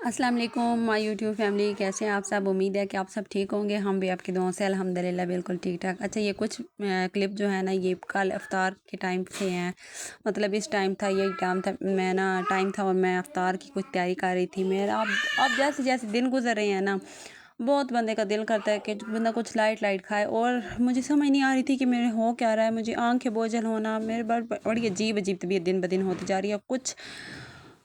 अस्सलाम वालेकुम my YouTube family, कैसे हैं आप सब। उम्मीद है कि आप सब ठीक होंगे। हम भी आपकी दुआओं से अल्हम्दुलिल्लाह बिल्कुल ठीक ठाक। अच्छा, ये कुछ क्लिप जो है ना, ये कल इफ्तार के टाइम से हैं। मतलब इस टाइम था, यही टाइम था, मैं ना टाइम था और मैं इफ्तार की कुछ तैयारी कर रही थी। मेरा अब जैसे जैसे दिन गुजर रहे हैं ना, बहुत बंदे का दिल करता है कि बंदा कुछ लाइट लाइट खाए। और मुझे समझ नहीं आ रही थी कि मेरे हो क्या रहा है। मुझे आंखें बोझल होना, मेरे बड़ी अजीब अजीब तबीयत दिन ब दिन होती जा रही है। कुछ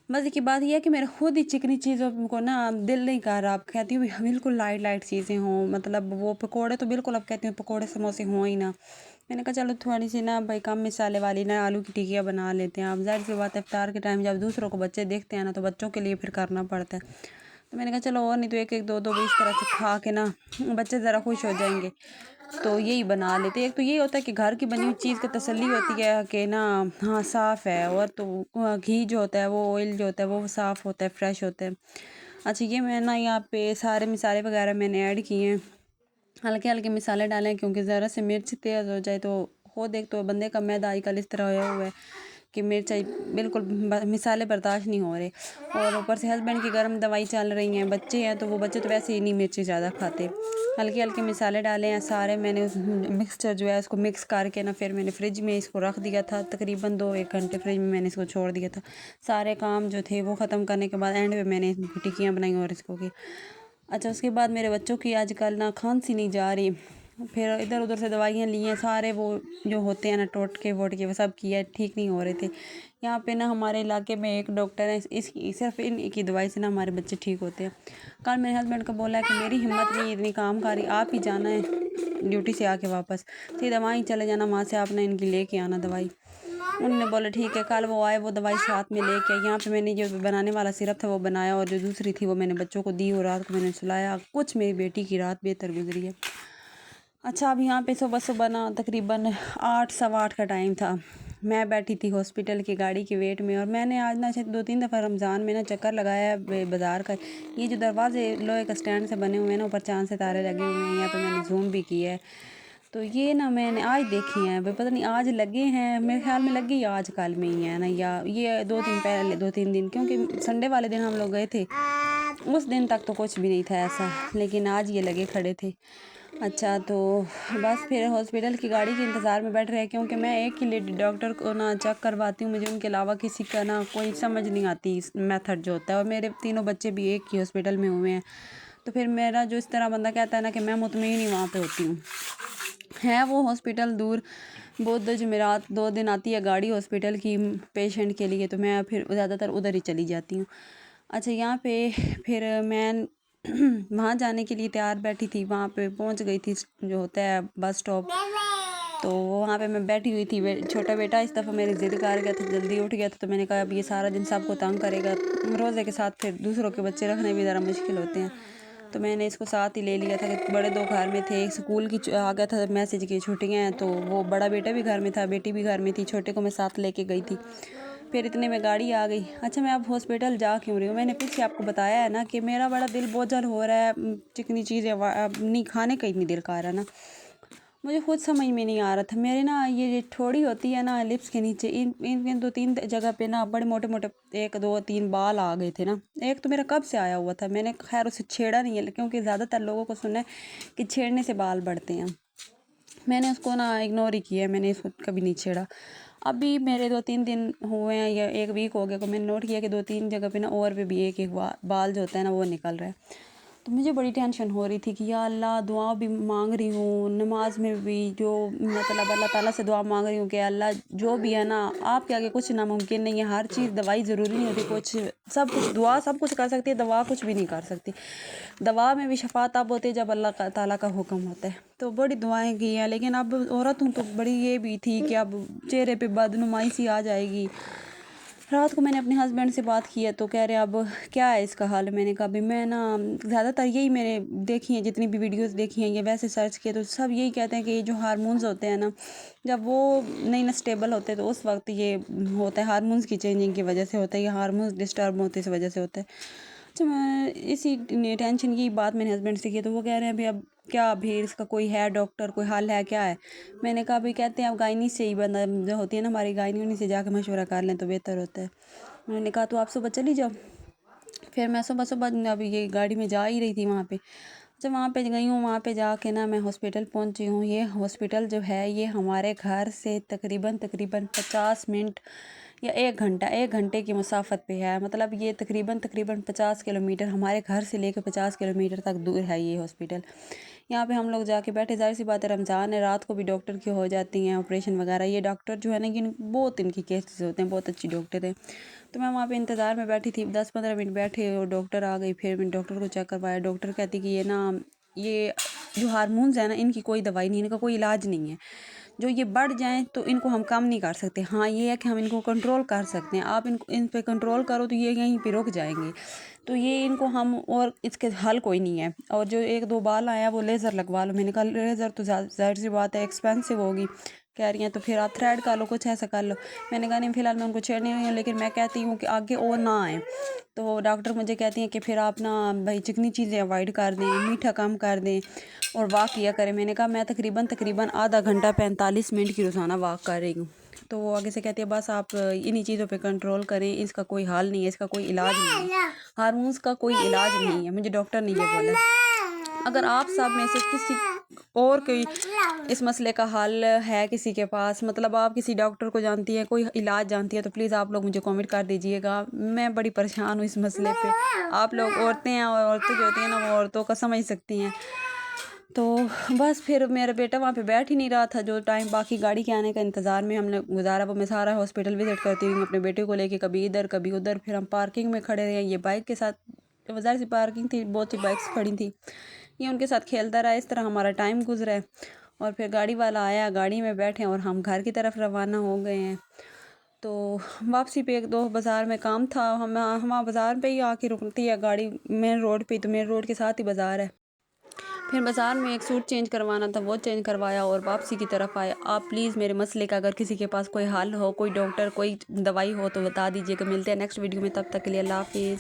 मज़े की बात यह है कि मेरा खुद ही चिकनी चीज़ों को ना दिल नहीं कर रहा। अब कहती हूँ बिल्कुल लाइट लाइट चीज़ें हों, मतलब वो पकोड़े तो बिल्कुल, अब कहती हूँ पकोड़े समोसे हों ही ना। मैंने कहा चलो थोड़ी सी ना भाई कम मिसाले वाली ना आलू की टिकिया बना लेते हैं। अब ज़ाहिर सी बात है, इफ्तार के टाइम जब दूसरों को बच्चे देखते हैं ना, तो बच्चों के लिए फिर करना पड़ता है। तो मैंने कहा चलो, और नहीं तो एक एक दो दो भी इस तरह से खा के ना बच्चे ज़रा खुश हो जाएंगे, तो यही बना लेते। एक तो यही होता है कि घर की बनी हुई चीज़ की तसल्ली होती है कि ना, हाँ साफ़ है। और तो घी जो होता है, वो ऑयल जो होता है वो साफ़ होता है, फ्रेश होता है। अच्छा, ये मैं ना यहाँ पे सारे मसाले वगैरह मैंने ऐड किए हैं। हल्के हल्के मसाले डालें, क्योंकि ज़रा से मिर्च तेज़ हो जाए तो हो देख तो बंदे का मैदा आजकल इस तरह होया हुआ है कि मिर्च बिल्कुल मिसाले बर्दाश्त नहीं हो रहे। और ऊपर से हस्बैंड की गर्म दवाई चल रही हैं, बच्चे हैं तो वो बच्चे तो वैसे ही नहीं मिर्ची ज़्यादा खाते। हल्के हल्के मसाले डाले हैं सारे मैंने। उस मिक्सचर जो है उसको मिक्स करके ना, फिर मैंने फ्रिज में इसको रख दिया था। तकरीबन 2-1 घंटे फ्रिज में मैंने इसको छोड़ दिया था। सारे काम जो थे वो ख़त्म करने के बाद एंड में मैंने टिक्कियाँ बनाई और इसको की। अच्छा, उसके बाद मेरे बच्चों की आजकल ना खांसी नहीं जा रही। फिर इधर उधर से दवाइयाँ ली हैं, सारे वो जो होते हैं ना टोटके वोटके, वो सब किया, ठीक नहीं हो रहे थे। यहाँ पे ना हमारे इलाके में एक डॉक्टर है, इसकी सिर्फ इनकी दवाई से ना हमारे बच्चे ठीक होते हैं। कल मेरे हस्बैंड को बोला है कि मेरी हिम्मत नहीं इतनी काम कारी, आप ही जाना है ड्यूटी से आके वापस, सीधा वहीं चले जाना, वहाँ से आपने इनकी लेके आना दवाई। उन्होंने बोला ठीक है। कल वो आए, वो दवाई साथ में लेके आए। यहाँ पे मैंने जो बनाने वाला सिरप था वो बनाया, और जो दूसरी थी वो मैंने बच्चों को दी, और रात को मैंने सुलाया। कुछ मेरी बेटी की रात बेहतर गुजरी है। अच्छा, अब यहाँ पे सुबह सुबह ना तकरीबन 8 सवा 8 का टाइम था। मैं बैठी थी हॉस्पिटल की गाड़ी के वेट में, और मैंने आज ना शायद 2-3 दफ़ा रमज़ान में ना चक्कर लगाया है बाज़ार का। ये जो दरवाजे लोहे का स्टैंड से बने हुए हैं ना, ऊपर चांद सितारे लगे हुए हैं, यहाँ पे मैंने जूम भी किया है। तो ये ना मैंने आज देखी हैं भाई, पता नहीं आज लगे हैं, मेरे ख्याल में लगे ही आज कल में ही है ना, या ये 2 दिन पहले, 2-3 दिन, क्योंकि संडे वाले दिन हम लोग गए थे, उस दिन तक तो कुछ भी नहीं था ऐसा, लेकिन आज ये लगे खड़े थे। अच्छा, तो बस फिर हॉस्पिटल की गाड़ी के इंतज़ार में बैठ रहे, क्योंकि मैं एक ही लेडी डॉक्टर को ना चेक करवाती हूँ, मुझे उनके अलावा किसी का ना कोई समझ नहीं आती मेथड जो होता है। और मेरे तीनों बच्चे भी एक ही हॉस्पिटल में हुए हैं, तो फिर मेरा जो इस तरह बंदा कहता है ना कि मैं मुतमईन ही वहाँ पे होती हूँ। है वो हॉस्पिटल दूर, बुध जुमेरात 2 दिन आती है गाड़ी हॉस्पिटल की पेशेंट के लिए, तो मैं फिर ज़्यादातर उधर ही चली जाती हूँ। अच्छा, यहाँ पे फिर मैं वहाँ जाने के लिए तैयार बैठी थी, वहाँ पे पहुँच गई थी जो होता है बस स्टॉप। तो वहाँ पे मैं बैठी हुई थी। छोटा बेटा इस दफ़ा मेरी ज़िद कर गया था, जल्दी उठ गया था, तो मैंने कहा अब ये सारा दिन सबको तंग करेगा, रोज़े के साथ फिर दूसरों के बच्चे रखने भी ज़रा मुश्किल होते हैं। तो मैंने इसको साथ ही ले लिया था कि बड़े दो घर में थे। एक स्कूल की आ गया था मैसेज की छुट्टियाँ हैं, तो वो बड़ा बेटा भी घर में था, बेटी भी घर में थी, छोटे को मैं साथ लेके गई थी। फिर इतने में गाड़ी आ गई। अच्छा, मैं अब हॉस्पिटल जा क्यों रही हूँ, मैंने पीछे आपको बताया है ना कि मेरा बड़ा दिल बोझल हो रहा है। चिकनी चीज़ें अब नहीं खाने का, इतनी दिल कर रहा है ना, मुझे खुद समझ में नहीं आ रहा था। मेरे ना ये ठोड़ी होती है ना लिप्स के नीचे, इन इन 2-3 जगह पे ना बड़े मोटे मोटे 1-2-3 बाल आ गए थे ना। एक तो मेरा कब से आया हुआ था, मैंने खैर उसे छेड़ा नहीं है, क्योंकि ज़्यादातर लोगों को सुना है कि छेड़ने से बाल बढ़ते हैं। मैंने उसको ना इग्नोर ही किया, मैंने इसको कभी नहीं छेड़ा। अभी मेरे 2-3 दिन हुए हैं या 1 वीक हो गया को मैंने नोट किया कि 2-3 जगह पे ना और पे भी एक एक बाल जो होता है ना वो निकल रहा है। तो मुझे बड़ी टेंशन हो रही थी कि या अल्लाह, दुआ भी मांग रही हूँ, नमाज में भी जो मतलब अल्लाह ताला से दुआ मांग रही हूँ कि अल्लाह जो भी है ना, आपके आगे कुछ नामुमकिन नहीं है। हर चीज़, दवाई ज़रूरी नहीं होती, कुछ सब कुछ, दुआ सब कुछ कर सकती है, दवा कुछ भी नहीं कर सकती। दवा में भी शफा तब होती है जब अल्लाह ताला का हुक्म होता है। तो बड़ी दुआएं की हैं, लेकिन अब औरत हूँ तो बड़ी ये भी थी कि अब चेहरे पे बदनुमाई सी आ जाएगी। रात को मैंने अपने हस्बैंड से बात की है, तो कह रहे अब क्या है इसका हाल। मैंने कहा भी मैं ना ज़्यादातर यही मैंने देखी है, जितनी भी वीडियोस देखी हैं या वैसे सर्च किए, तो सब यही कहते हैं कि ये जो हार्मोन्स होते हैं ना, जब वो नहीं ना स्टेबल होते, तो उस वक्त ये होता है, हार्मोन्स की चेंजिंग की वजह से होता है, या हार्मोन्स डिस्टर्ब होते इस वजह से होता है। अच्छा, मैं इसी टेंशन की बात मेरे हस्बैंड से की, तो वो कह रहे हैं भाई अब क्या, भी इसका कोई है डॉक्टर, कोई हल है, क्या है। मैंने कहा भाई कहते हैं अब गायनी से ही, बंदा जो होती है ना हमारी गायनी, उन्हीं से जाकर मशवरा कर लें तो बेहतर होता है। उन्होंने कहा तो आप सुबह चली जाओ। फिर मैं सुबह सुबह अभी ये गाड़ी में जा ही रही थी वहाँ पे। जब वहाँ पे गई हूँ, वहाँ पे जाके ना मैं हॉस्पिटल पहुँची हूँ। ये हॉस्पिटल जो है ये हमारे घर से तकरीबन तकरीबन 50 मिनट या 1 घंटा, 1 घंटे की मुसाफत पे है। मतलब ये तकरीबन तकरीबन 50 किलोमीटर, हमारे घर से लेकर 50 किलोमीटर तक दूर है ये हॉस्पिटल। यहाँ पे हम लोग जाके बैठे, जाहिर सी बात है रमज़ान है, रात को भी डॉक्टर की हो जाती हैं ऑपरेशन वगैरह। ये डॉक्टर जो है ना कि बहुत इनकी केसेस होते हैं, बहुत अच्छी डॉक्टर है। तो मैं वहाँ पे इंतज़ार में बैठी थी, 10-15 मिनट बैठे और डॉक्टर आ गई। फिर मैंने डॉक्टर को चेक करवाया। डॉक्टर कहती कि ये ना, ये जो हार्मोन्स है ना, इनकी कोई दवाई नहीं, इनका कोई इलाज नहीं है। जो ये बढ़ जाएं तो इनको हम कम नहीं कर सकते। हाँ ये है कि हम इनको कंट्रोल कर सकते हैं। आप इनको इन पे कंट्रोल करो तो ये यहीं पे रुक जाएंगे। तो ये इनको हम, और इसके हल कोई नहीं है। और जो 1-2 बाल आया वो लेज़र लगवा लो। मैंने कहा लेज़र तो जाहिर सी बात है एक्सपेंसिव होगी। कह रही हैं तो फिर आप थ्रेड कर लो, कुछ ऐसा कर लो। मैंने कहा नहीं, फ़िलहाल मैं उनको छेड़ने नहीं हूँ, लेकिन मैं कहती हूँ कि आगे और ना आए। तो डॉक्टर मुझे कहती हैं कि फिर आप ना भाई चिकनी चीज़ें अवॉइड कर दें, मीठा कम कर दें और वॉक किया करें। मैंने कहा मैं तकरीबन तकरीबन आधा घंटा 45 मिनट की रोज़ाना वॉक कर रही हूँ। तो वो आगे से कहती है बस आप इन्हीं चीज़ों पे कंट्रोल करें, इसका कोई हल नहीं है, इसका कोई इलाज नहीं है, हार्मोन्स का कोई इलाज नहीं है। मुझे डॉक्टर ने ये बोला। अगर आप सब में से किसी और कोई इस मसले का हल है किसी के पास, मतलब आप किसी डॉक्टर को जानती हैं, कोई इलाज जानती है, तो प्लीज़ आप लोग मुझे कमेंट कर दीजिएगा। मैं बड़ी परेशान हूँ इस मसले पे। आप लोग औरतें हैं और औरतें जो होती हैं ना वो औरतों का समझ सकती हैं। तो बस फिर मेरा बेटा वहाँ पे बैठ ही नहीं रहा था। जो टाइम बाकी गाड़ी के आने का इंतज़ार में हमने गुजारा, वो मैं सारा हॉस्पिटल विज़िट करती रही अपने बेटे को लेके, कभी इधर कभी उधर। फिर हम पार्किंग में खड़े रहे, ये बाइक के साथ, बाज़ार से पार्किंग थी, बहुत सी बाइक्स खड़ी थी, ये उनके साथ खेलता रहा। इस तरह हमारा टाइम गुजरा है। और फिर गाड़ी वाला आया, गाड़ी में बैठे और हम घर की तरफ रवाना हो गए हैं। तो वापसी पे 1-2 बाज़ार में काम था, हम बाज़ार पे ही आके रुकती है गाड़ी, मेन रोड पे। तो मेन रोड के साथ ही बाज़ार है। फिर बाज़ार में एक सूट चेंज करवाना था, वो चेंज करवाया और वापसी की तरफ आए। आप प्लीज़ मेरे मसले का अगर किसी के पास कोई हल हो, कोई डॉक्टर, कोई दवाई हो तो बता दीजिएगा। मिलते हैं नेक्स्ट वीडियो में, तब तक के लिए अल्लाह हाफ़िज़।